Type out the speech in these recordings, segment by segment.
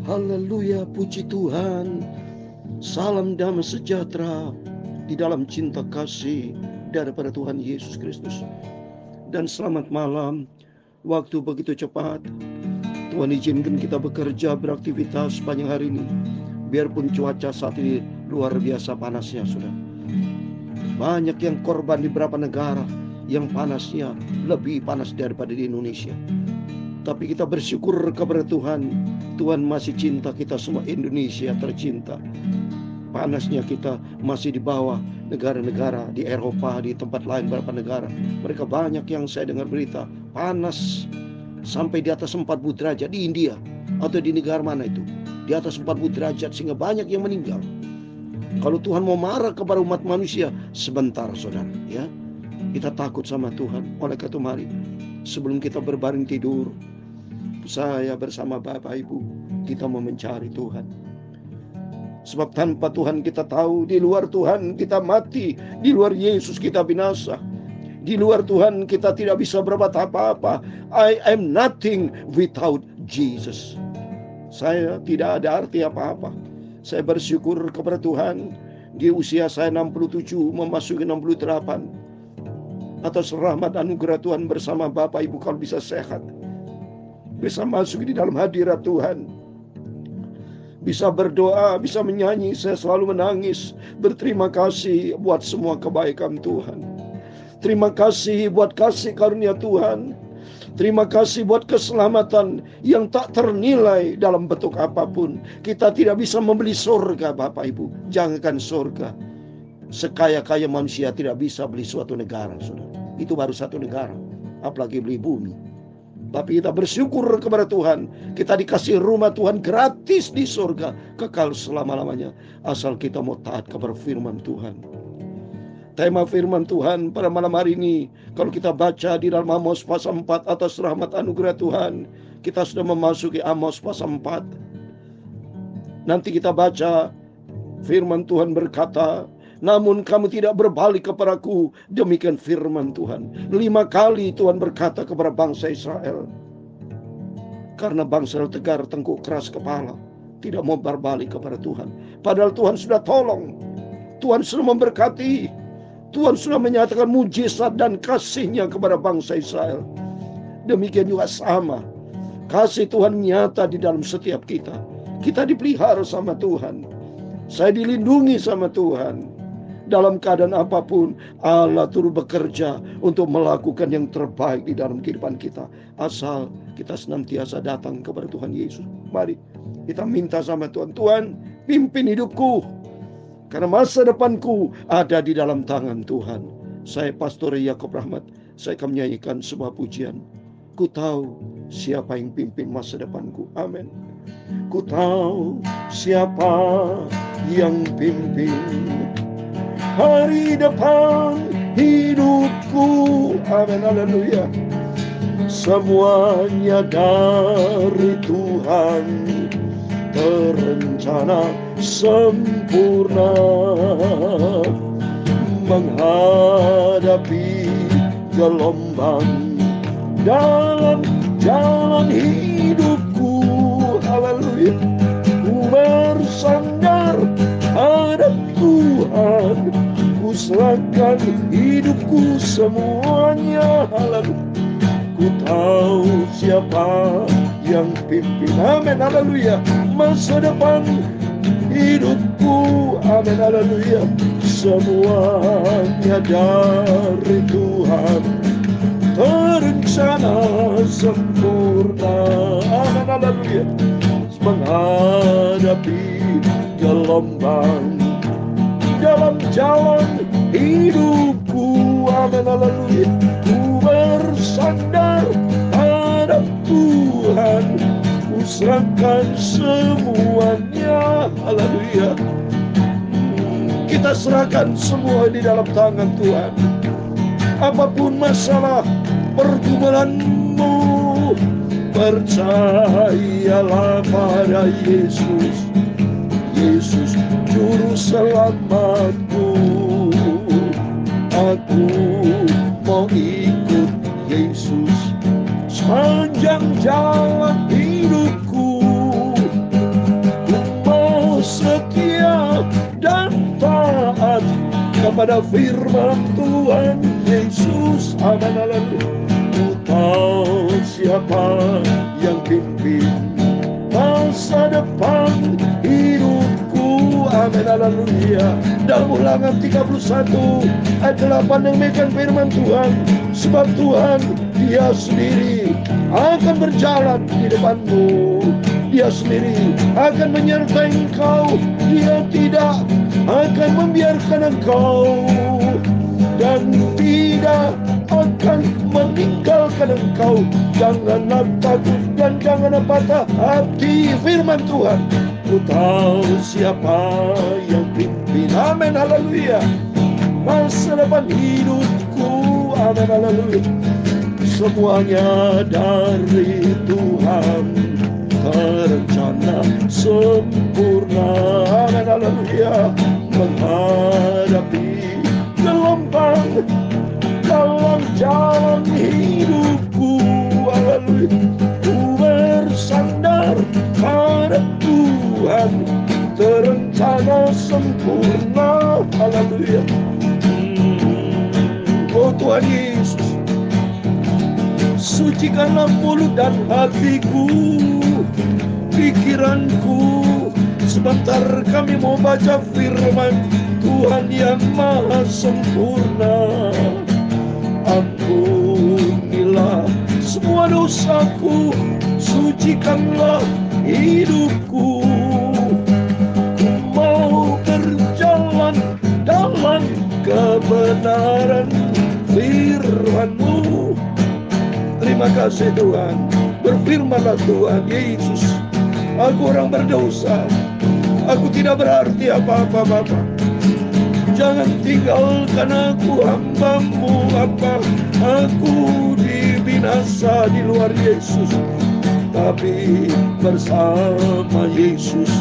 Haleluya, puji Tuhan. Salam damai sejahtera di dalam cinta kasih daripada Tuhan Yesus Kristus. Dan selamat malam. Waktu begitu cepat. Tuhan izinkan kita bekerja, beraktivitas sepanjang hari ini. Biarpun cuaca saat ini luar biasa panasnya, saudara. Banyak yang korban di beberapa negara yang panasnya lebih panas daripada di Indonesia. Tapi kita bersyukur kepada Tuhan. Tuhan masih cinta kita semua, Indonesia tercinta. Panasnya kita masih di bawah negara-negara di Eropa, di tempat lain beberapa negara. Mereka banyak yang saya dengar berita panas sampai di atas 40 derajat di India atau di negara mana itu. Di atas 40 derajat sehingga banyak yang meninggal. Kalau Tuhan mau marah kepada umat manusia, sebentar saudara, ya. Kita takut sama Tuhan. Oleh karena itu mari sebelum kita berbaring tidur, saya bersama Bapak Ibu, kita mau mencari Tuhan. Sebab tanpa Tuhan kita tahu, di luar Tuhan kita mati, di luar Yesus kita binasa. Di luar Tuhan kita tidak bisa berbuat apa-apa. I am nothing without Jesus. Saya tidak ada arti apa-apa. Saya bersyukur kepada Tuhan, di usia saya 67 memasuki 68. Atas rahmat anugerah Tuhan bersama Bapak Ibu kalau bisa sehat. Bisa masuk di dalam hadirat Tuhan. Bisa berdoa, bisa menyanyi. Saya selalu menangis. Berterima kasih buat semua kebaikan Tuhan. Terima kasih buat kasih karunia Tuhan. Terima kasih buat keselamatan yang tak ternilai dalam bentuk apapun. Kita tidak bisa membeli surga Bapak Ibu. Jangankan surga. Sekaya-kaya manusia tidak bisa beli suatu negara, saudara. Itu baru satu negara. Apalagi beli bumi. Tapi kita bersyukur kepada Tuhan. Kita dikasih rumah Tuhan gratis di surga. Kekal selama-lamanya. Asal kita mau taat kepada firman Tuhan. Tema firman Tuhan pada malam hari ini. Kalau kita baca di dalam Amos pasal 4 atas rahmat anugerah Tuhan. Kita sudah memasuki Amos pasal 4. Nanti kita baca firman Tuhan berkata, namun kamu tidak berbalik kepadaku, demikian firman Tuhan. 5 kali Tuhan berkata kepada bangsa Israel. Karena bangsa Israel tegar tengkuk keras kepala, tidak mau berbalik kepada Tuhan. Padahal Tuhan sudah tolong, Tuhan sudah memberkati, Tuhan sudah menyatakan mujizat dan kasih-Nya kepada bangsa Israel. Demikian juga sama, kasih Tuhan nyata di dalam setiap kita. Kita dipelihara sama Tuhan. Saya dilindungi sama Tuhan. Dalam keadaan apapun, Allah turut bekerja untuk melakukan yang terbaik di dalam kehidupan kita. Asal kita senantiasa datang kepada Tuhan Yesus. Mari kita minta sama Tuhan. Tuhan, pimpin hidupku. Karena masa depanku ada di dalam tangan Tuhan. Saya Pastor Yakob Rahmat. Saya akan menyanyikan sebuah pujian. Ku tahu siapa yang pimpin masa depanku. Amin. Ku tahu siapa yang pimpin hari depan hidupku. Amin, haleluya. Semuanya dari Tuhan terencana sempurna. Menghadapi gelombang dalam jalan hidupku. Haleluya. Ku bersandar pada Tuhan. Ku serahkan hidupku semuanya. Haleluya. Ku tahu siapa yang pimpin. Amin, haleluya. Masa depan hidupku. Amin, haleluya. Semuanya dari Tuhan terencana sempurna. Amin, haleluya. Menghadapi gelombang dalam jalan hidupku. Amin, haleluya. Ku bersandar pada Tuhan. Ku serahkan semuanya. Haleluya. Kita serahkan semua di dalam tangan Tuhan. Apapun masalah pergumulanmu, percayalah pada Yesus. Yesus juru selamatku. Aku mau ikut Yesus sepanjang jalan hidupku. pada firman Tuhan Yesus. Amin, haleluya. Ku tahu siapa yang pimpin masa depan hidupku. Amin, haleluya. Dalam Ulangan 31 ayat 8 demikian firman Tuhan. Sebab Tuhan Dia sendiri akan berjalan di depanmu. Dia sendiri akan menyertai engkau. Dia tidak akan membiarkan engkau dan tidak akan meninggalkan engkau. Janganlah takut dan janganlah patah hati. Firman Tuhan. Ku tahu siapa yang pimpin. Amin, haleluya. Masa depan hidupku. Amin, haleluya. Semuanya dari Tuhan, terencana sempurna. Amin, haleluya. Menghadapi gelombang dalam jalan hidupku. Haleluya. Ku bersandar pada Tuhan, terencana sempurna. Haleluya. Oh Tuhan Yesus, sucikanlah mulut dan hatiku, pikiranku. Sebentar kami mau baca firman Tuhan yang maha sempurna. Ampunilah semua dosaku, sucikanlah hidupku. Ku mau berjalan dalam kebenaran firman-Mu. Terima kasih Tuhan. Berfirmanlah Tuhan Yesus, aku orang berdosa, aku tidak berarti apa-apa Bapa. Jangan tinggalkan aku, hamba-Mu apa. Aku dibinasa di luar Yesus, tapi bersama Yesus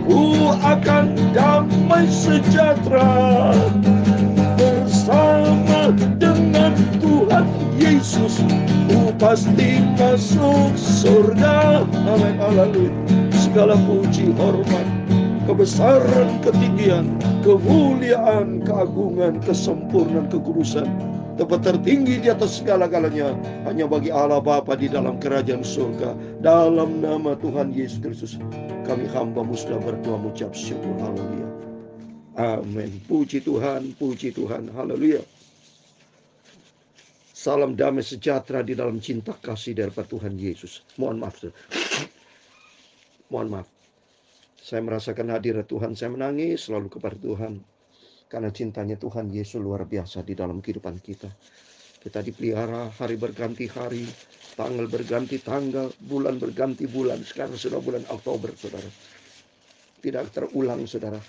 ku akan damai sejahtera. Bersama dengan Tuhan Yesus ku pasti masuk surga. Amin, haleluya. Segala puji, hormat, kebesaran, ketinggian, kemuliaan, keagungan, kesempurnaan, kekudusan, tempat tertinggi di atas segala-galanya hanya bagi Allah Bapa di dalam kerajaan surga. Dalam nama Tuhan Yesus Kristus kami hamba-Mu sudah berdoa mengucap syukur. Haleluya. Amin. Puji Tuhan, haleluya. Salam damai sejahtera di dalam cinta kasih daripada Tuhan Yesus. Mohon maaf. Saya merasakan hadirat Tuhan, saya menangis selalu kepada Tuhan. Karena cintanya Tuhan Yesus luar biasa di dalam kehidupan kita. Kita dipelihara, hari berganti hari, tanggal berganti tanggal, bulan berganti bulan. Sekarang sudah bulan Oktober, saudara. Tidak terulang, saudara.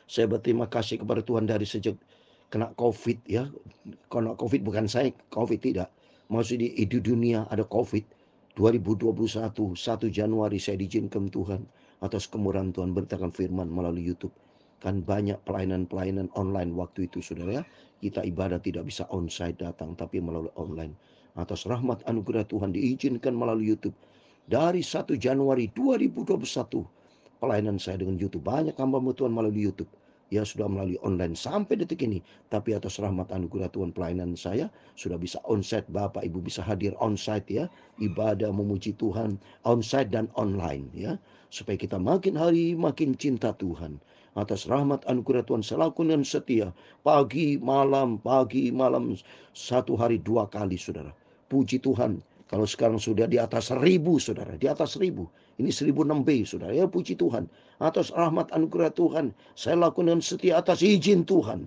Saya berterima kasih kepada Tuhan dari sejak kena COVID ya. Kena COVID bukan saya, COVID tidak. Maksudnya di dunia ada COVID. 2021, 1 Januari saya diizinkan Tuhan atas kemurahan Tuhan beritakan firman melalui YouTube. Kan banyak pelayanan-pelayanan online waktu itu saudara ya. Kita ibadah tidak bisa onsite datang tapi melalui online. Atas rahmat anugerah Tuhan diizinkan melalui YouTube. Dari 1 Januari 2021 pelayanan saya dengan YouTube. Banyak hamba-Mu Tuhan melalui YouTube. Ya sudah melalui online sampai detik ini. Tapi atas rahmat anugerah Tuhan pelayanan saya sudah bisa onsite. Bapak Ibu bisa hadir onsite ya. Ibadah memuji Tuhan onsite dan online ya. Supaya kita makin hari makin cinta Tuhan. Atas rahmat anugerah Tuhan selaku dan setia. Pagi malam 1 hari 2 kali saudara. Puji Tuhan. Kalau sekarang sudah di atas 1.000 saudara. Di atas 1.000. Ini 1.006B saudara. Ya puji Tuhan. Atas rahmat anugerah Tuhan. Saya lakukan dengan setia atas izin Tuhan.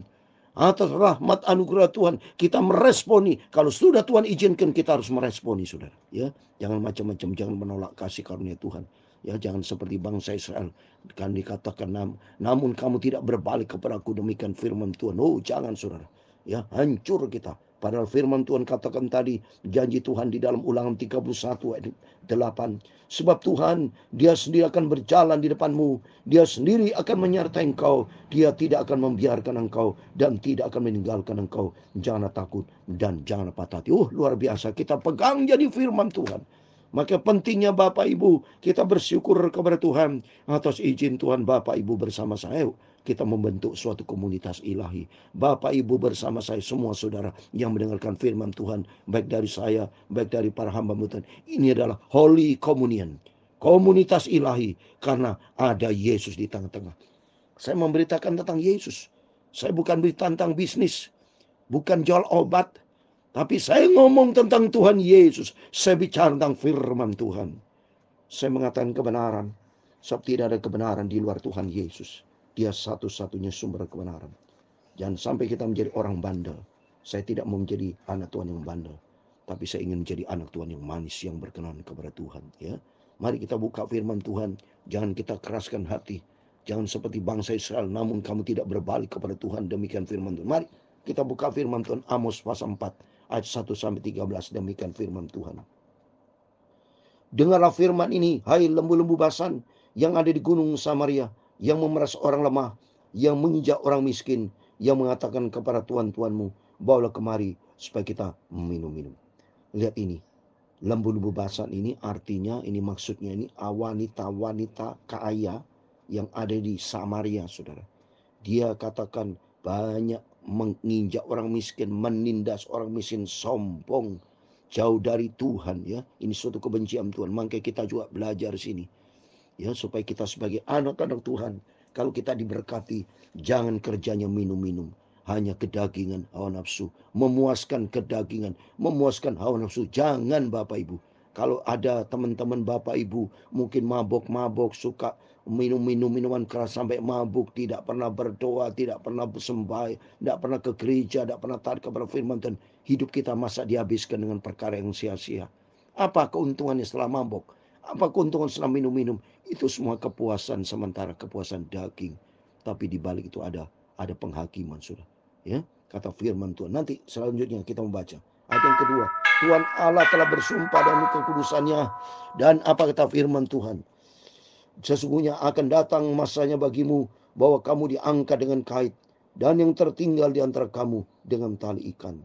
Atas rahmat anugerah Tuhan. Kita meresponi. Kalau sudah Tuhan izinkan kita harus meresponi saudara. Ya, jangan macam-macam. Jangan menolak kasih karunia Tuhan. Ya, jangan seperti bangsa Israel. Kan dikatakan namun kamu tidak berbalik kepada aku, demikian firman Tuhan. Oh jangan saudara. Ya, hancur kita. Padahal firman Tuhan katakan tadi, janji Tuhan di dalam Ulangan 31 ayat 8. Sebab Tuhan, Dia sendiri akan berjalan di depanmu. Dia sendiri akan menyertai engkau. Dia tidak akan membiarkan engkau dan tidak akan meninggalkan engkau. Jangan takut dan jangan patah hati. Luar biasa. Kita pegang jadi firman Tuhan. Maka pentingnya Bapak Ibu kita bersyukur kepada Tuhan atas izin Tuhan. Bapak Ibu bersama saya kita membentuk suatu komunitas ilahi. Bapak Ibu bersama saya semua saudara yang mendengarkan firman Tuhan, baik dari saya, baik dari para hamba Tuhan. Ini adalah Holy Communion, komunitas ilahi, karena ada Yesus di tengah-tengah. Saya memberitakan tentang Yesus. Saya bukan berita tentang bisnis, bukan jual obat, tapi saya ngomong tentang Tuhan Yesus. Saya bicara tentang firman Tuhan. Saya mengatakan kebenaran, sebab tidak ada kebenaran di luar Tuhan Yesus. Dia satu-satunya sumber kebenaran. Jangan sampai kita menjadi orang bandel. Saya tidak mau menjadi anak Tuhan yang bandel, tapi saya ingin menjadi anak Tuhan yang manis, yang berkenan kepada Tuhan. Ya, mari kita buka firman Tuhan. Jangan kita keraskan hati. Jangan seperti bangsa Israel, namun kamu tidak berbalik kepada Tuhan. Demikian firman Tuhan. Mari kita buka firman Tuhan. Amos pasal 4 ayat 1-13. Demikian firman Tuhan. Dengarlah firman ini, hai lembu-lembu basan yang ada di gunung Samaria, yang memeras orang lemah, yang menginjak orang miskin, yang mengatakan kepada tuan-tuanmu, bawalah kemari supaya kita minum-minum. Lihat ini, lembu-lembu basan ini artinya, ini maksudnya ini wanita-wanita kaya yang ada di Samaria, saudara. Dia katakan banyak menginjak orang miskin, menindas orang miskin, sombong, jauh dari Tuhan. Ya, ini suatu kebencian Tuhan. Maka kita juga belajar sini, ya, supaya kita sebagai anak-anak Tuhan, kalau kita diberkati, jangan kerjanya minum-minum, hanya kedagingan, hawa nafsu, memuaskan kedagingan, memuaskan hawa nafsu. Jangan Bapak Ibu. Kalau ada teman-teman Bapak Ibu mungkin mabok-mabok, suka minum minuman keras sampai mabuk, tidak pernah berdoa, tidak pernah bersembah, tidak pernah ke gereja, tidak pernah taat kepada firman Tuhan, hidup kita masa dihabiskan dengan perkara yang sia-sia. Apa keuntungannya setelah mabok? Apa keuntungan setelah minum-minum? Itu semua kepuasan sementara, kepuasan daging. Tapi di balik itu ada penghakiman, sudah. Ya, kata firman Tuhan. Nanti selanjutnya kita membaca ayat yang kedua. Tuhan Allah telah bersumpah demi kekudusannya. Dan apa kata firman Tuhan? Sesungguhnya akan datang masanya bagimu bahwa kamu diangkat dengan kait, dan yang tertinggal di antara kamu dengan tali ikan.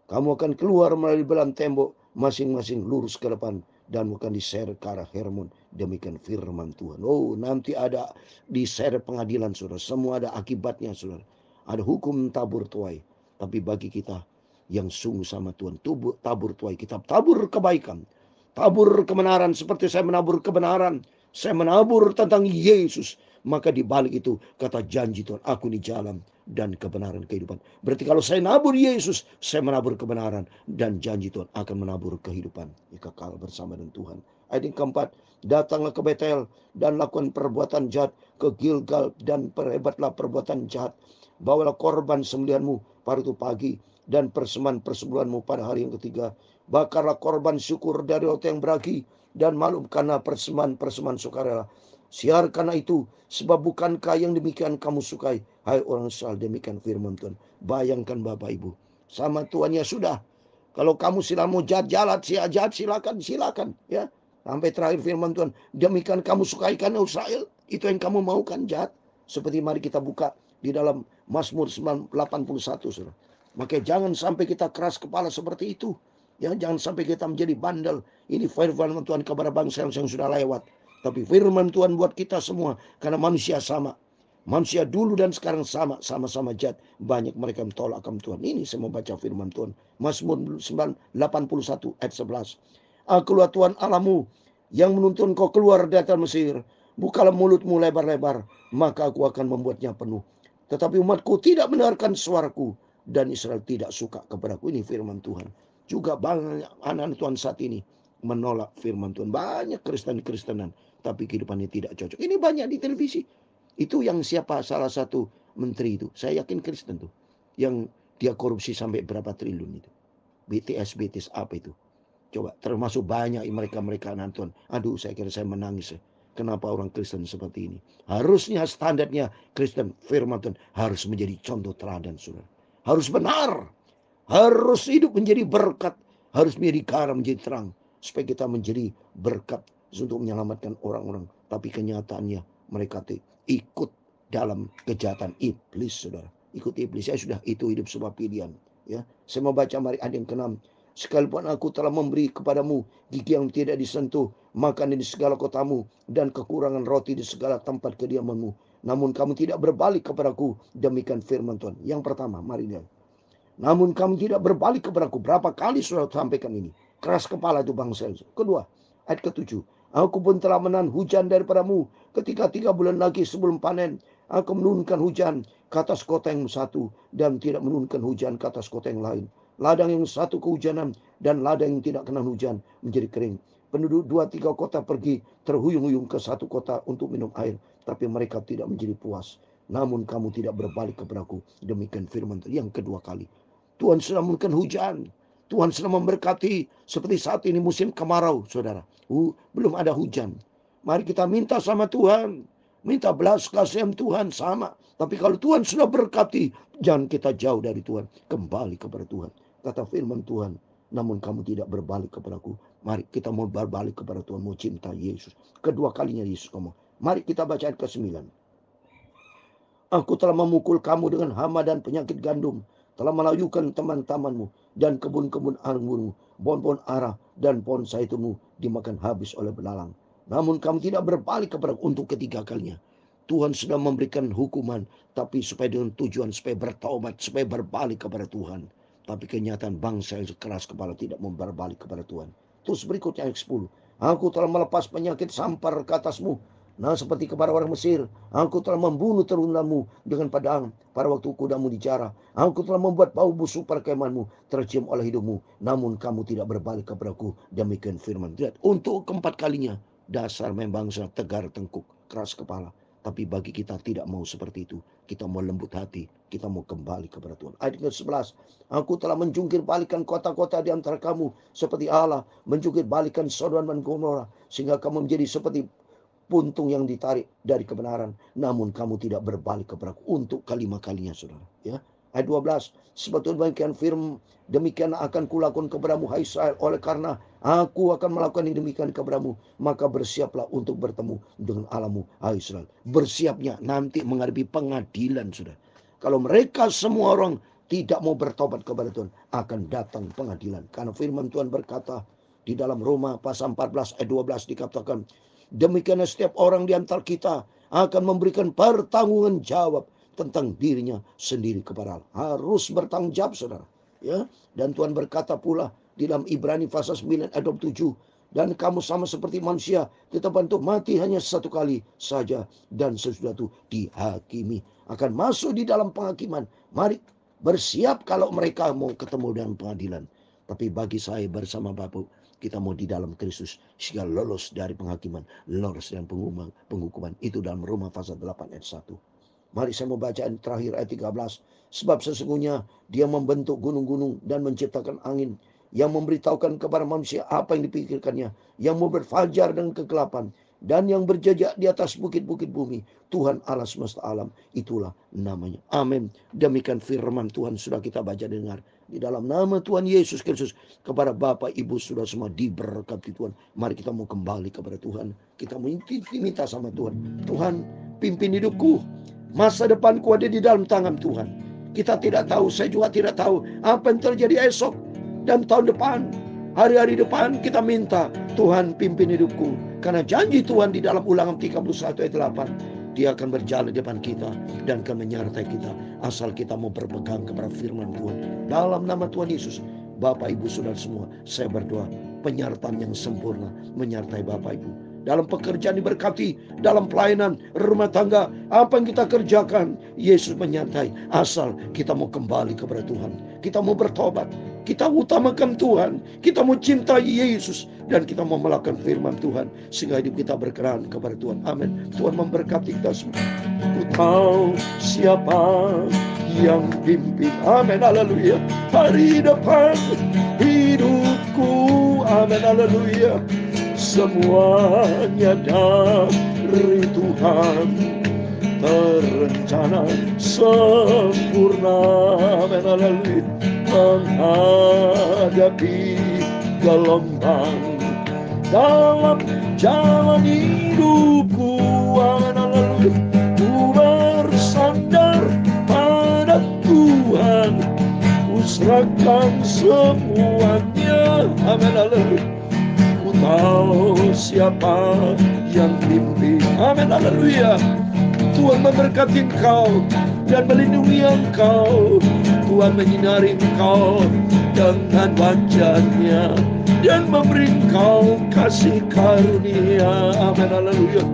Kamu akan keluar melalui belah tembok, masing-masing lurus ke depan, dan akan diseret ke arah Hermon. Demikian firman Tuhan. Oh, nanti ada diseret pengadilan, saudara. Semua ada akibatnya, saudara. Ada hukum tabur tuai. Tapi bagi kita yang sungguh sama Tuhan, tabur tuai, kita tabur kebaikan, tabur kebenaran. Seperti saya menabur kebenaran, saya menabur tentang Yesus. Maka di balik itu kata janji Tuhan, aku ini jalan dan kebenaran kehidupan. Berarti kalau saya nabur Yesus, saya menabur kebenaran, dan janji Tuhan akan menabur kehidupan kekal bersama dengan Tuhan. Ayat yang keempat, datanglah ke Betel dan lakukan perbuatan jahat, ke Gilgal dan perhebatlah perbuatan jahat. Bawalah korban sembelihanmu pada itu pagi, dan persembahan persembelihanmu pada hari yang ketiga. Bakarlah korban syukur dari roti yang beragi, dan maklumkanlah persembahan sukarela. Siarkanlah itu, sebab bukankah yang demikian kamu sukai, hai orang Israel. Demikian firman Tuhan. Bayangkan Bapak Ibu, sama Tuhan ya sudah. Kalau kamu mau jahat, silakan, ya. Sampai terakhir firman Tuhan, demikian kamu sukai kan Israel, itu yang kamu mau kan jahat. Seperti mari kita buka di dalam Mazmur 81, saudara. Maka jangan sampai kita keras kepala seperti itu. Ya, jangan sampai kita menjadi bandel. Ini firman Tuhan kepada bangsa yang sudah lewat. Tapi firman Tuhan buat kita semua. Karena manusia sama. Manusia dulu dan sekarang sama-sama jahat. Banyak mereka mentolak akan Tuhan. Ini saya membaca firman Tuhan. Mazmur 81 ayat 11. Akulah Tuhan Allahmu yang menuntun kau keluar dari tanah Mesir. Bukalah mulutmu lebar-lebar, maka aku akan membuatnya penuh. Tetapi umatku tidak mendengarkan suaraku, dan Israel tidak suka kepadaku. Ini firman Tuhan. Juga banyak anak-anak Tuhan saat ini menolak firman Tuhan. Banyak Kristen-Kristenan, tapi kehidupannya tidak cocok. Ini banyak di televisi. Itu yang siapa salah satu menteri itu. Saya yakin Kristen tuh. Yang dia korupsi sampai berapa triliun itu. BTS apa itu. Coba, termasuk banyak mereka anak Tuhan. Aduh, saya kira saya menangis. Kenapa orang Kristen seperti ini? Harusnya standarnya Kristen, firman Tuhan harus menjadi contoh teladan, saudara. Harus benar. Harus hidup menjadi berkat. Harus menjadi garam, menjadi terang. Supaya kita menjadi berkat untuk menyelamatkan orang-orang. Tapi kenyataannya mereka ikut dalam kejahatan iblis, saudara. Ikut iblis. Saya sudah itu hidup sebuah pilihan. Ya, saya mau baca mari ayat yang ke-6. Sekalipun aku telah memberi kepadamu gigi yang tidak disentuh, makanan di segala kotamu, dan kekurangan roti di segala tempat kediamanmu, namun kamu tidak berbalik kepadaku. Demikian firman Tuhan. Yang pertama, mari lihat. Namun kamu tidak berbalik kepadaku. Berapa kali sudah sampaikan ini? Keras kepala itu bangsa. Kedua, ayat ke-7. Aku pun telah menahan hujan daripadamu ketika 3 bulan lagi sebelum panen. Aku menurunkan hujan ke atas kota yang satu dan tidak menurunkan hujan ke atas kota yang lain. Ladang yang satu kehujanan dan ladang yang tidak kena hujan menjadi kering. Penduduk 2-3 kota pergi terhuyung-huyung ke satu kota untuk minum air, tapi mereka tidak menjadi puas. Namun kamu tidak berbalik kepadaku. Demikian firman Tuhan. Yang kedua kali, Tuhan sudah menurunkan hujan. Tuhan sudah memberkati. Seperti saat ini musim kemarau, saudara. Belum ada hujan. Mari kita minta sama Tuhan. Minta belas kasihan Tuhan sama. Tapi kalau Tuhan sudah berkati, jangan kita jauh dari Tuhan. Kembali kepada Tuhan. Kata firman Tuhan, namun kamu tidak berbalik kepadaku. Mari kita mau berbalik kepada Tuhan. Mau cinta Yesus. Kedua kalinya Yesus ngomong. Mari kita baca ayat ke-9. Aku telah memukul kamu dengan hama dan penyakit gandum. Telah melayukan teman-temanmu dan kebun-kebun anggurmu, pohon-pohon ara dan pohon zaitunmu dimakan habis oleh belalang. Namun kamu tidak berbalik kepada untuk ketiga kalinya. Tuhan sudah memberikan hukuman, tapi supaya dengan tujuan supaya bertaubat, supaya berbalik kepada Tuhan. Tapi kenyataan bangsa yang keras kepala tidak mau berbalik kepada Tuhan. Terus berikutnya ayat 10. Aku telah melepas penyakit sampar ke atasmu. Nah, seperti kepada orang Mesir, aku telah membunuh terundamu dengan pedang pada waktu kudamu dijarah. Aku telah membuat bau busuk pada kemahmu tercium oleh hidungmu. Namun kamu tidak berbalik kepadaku. Demikian firman. Lihat, untuk keempat kalinya, dasar memang bangsa tegar tengkuk, keras kepala. Tapi bagi kita tidak mau seperti itu. Kita mau lembut hati. Kita mau kembali kepada Tuhan. Ayat ke-11. Aku telah menjungkir balikan kota-kota di antara kamu. Seperti Allah menjungkir balikan Sodom dan Gomora. Sehingga kamu menjadi seperti puntung yang ditarik dari kebenaran. Namun kamu tidak berbalik kepadaku. Untuk kelima kalinya, saudara. Ya. Ayat 12. Sebetulnya demikian akan kulakukan kepadamu, hai Israel. Oleh karena aku akan melakukan yang demikian kepadamu, maka bersiaplah untuk bertemu dengan Allahmu, hai Israel. Bersiapnya nanti menghadapi pengadilan, saudara. Kalau mereka semua orang tidak mau bertobat kepada Tuhan, akan datang pengadilan. Karena firman Tuhan berkata di dalam Roma pasal 14 ayat 12 dikatakan, demikianlah setiap orang di antara kita akan memberikan pertanggungan jawab tentang dirinya sendiri kepada Allah. Harus bertanggung jawab, saudara. Ya, dan Tuhan berkata pula di dalam Ibrani pasal 9 ayat 27, dan kamu sama seperti manusia, ditetapkan untuk mati hanya satu kali saja, dan sesudah itu dihakimi. Akan masuk di dalam penghakiman. Mari bersiap kalau mereka mau ketemu dengan pengadilan. Tapi bagi saya bersama Bapak, kita mau di dalam Kristus sehingga lolos dari penghakiman, lolos dari penghukuman. Itu dalam Roma pasal 8 ayat 1. Mari saya mau bacaan terakhir ayat 13. Sebab sesungguhnya dia membentuk gunung-gunung dan menciptakan angin, yang memberitahukan kepada manusia apa yang dipikirkannya, yang mau berfajar dengan kegelapan, dan yang berjejak di atas bukit-bukit bumi. Tuhan Allah semesta alam, itulah namanya. Amin. Demikian firman Tuhan sudah kita baca dengar. Di dalam nama Tuhan Yesus Kristus, kepada Bapak Ibu sudah semua diberkati Tuhan. Mari kita mau kembali kepada Tuhan. Kita mau minta sama Tuhan. Tuhan, pimpin hidupku. Masa depanku ada di dalam tangan Tuhan. Kita tidak tahu, saya juga tidak tahu apa yang terjadi esok dan tahun depan. Hari-hari depan kita minta, Tuhan pimpin hidupku. Karena janji Tuhan di dalam Ulangan 31 ayat 8, Dia akan berjalan di depan kita dan akan menyertai kita. Asal kita mau berpegang kepada firman Tuhan. Dalam nama Tuhan Yesus, Bapak Ibu Saudara semua, saya berdoa penyertaan yang sempurna menyertai Bapak Ibu. Dalam pekerjaan diberkati, dalam pelayanan rumah tangga, apa yang kita kerjakan, Yesus menyertai. Asal kita mau kembali kepada Tuhan, kita mau bertobat, kita utamakan Tuhan, kita mau cintai Yesus, dan kita mau melakukan firman Tuhan, sehingga hidup kita berkenan kepada Tuhan. Amin. Tuhan memberkati kita semua. Ku tahu siapa yang pimpin. Amin. Haleluya. Hari depan hidupku. Amin. Haleluya. Semuanya dari Tuhan, terencana sempurna. Amin. Haleluya. Menghadapi gelombang dalam jalan hidupku. Amin. Haleluya. Ku bersandar pada Tuhan, ku serahkan semuanya. Amin, haleluya. Ku tahu siapa yang pimpin. Amin, haleluya. Tuhan memberkati engkau dan melindungi engkau. Tuhan menyinari engkau dengan wajah-Nya dan memberi engkau kasih karunia. Amin, haleluya.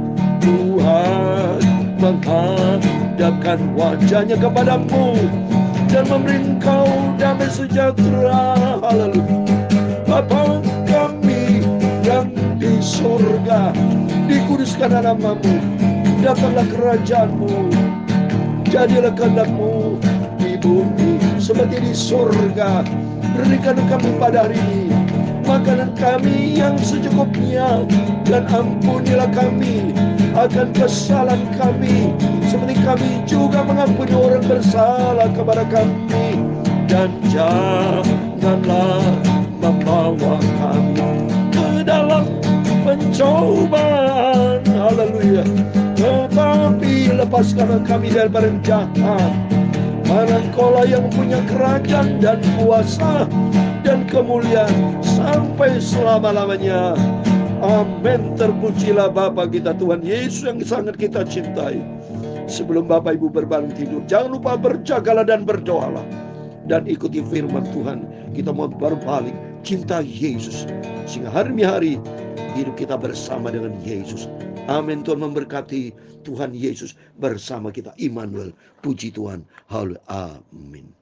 Tuhan menghadapkan wajah-Nya kepadamu dan memberi engkau damai sejahtera. Haleluya. Bapa kami yang di surga, dikuduskanlah namamu, datanglah kerajaan-Mu, jadilah kehendak-Mu di bumi seperti di surga. Berikan kami pada hari ini makanan kami yang secukupnya, dan ampunilah kami akan kesalahan kami seperti kami juga mengampuni orang bersalah kepada kami, dan janganlah membawa kami ke dalam pencobaan. Haleluya. Tetapi lepaskanlah kami daripada jahat, karena Engkaulah yang punya kerajaan dan kuasa dan kemuliaan sampai selama-lamanya. Amin. Terpujilah Bapa kita Tuhan Yesus yang sangat kita cintai. Sebelum Bapak Ibu berbaring tidur, jangan lupa berjagalah dan berdoalah, dan ikuti firman Tuhan. Kita mau berbalik cinta Yesus, sehingga hari demi hari hidup kita bersama dengan Yesus. Amin. Tuhan memberkati. Tuhan Yesus bersama kita. Immanuel. Puji Tuhan. Haleluya. Amin.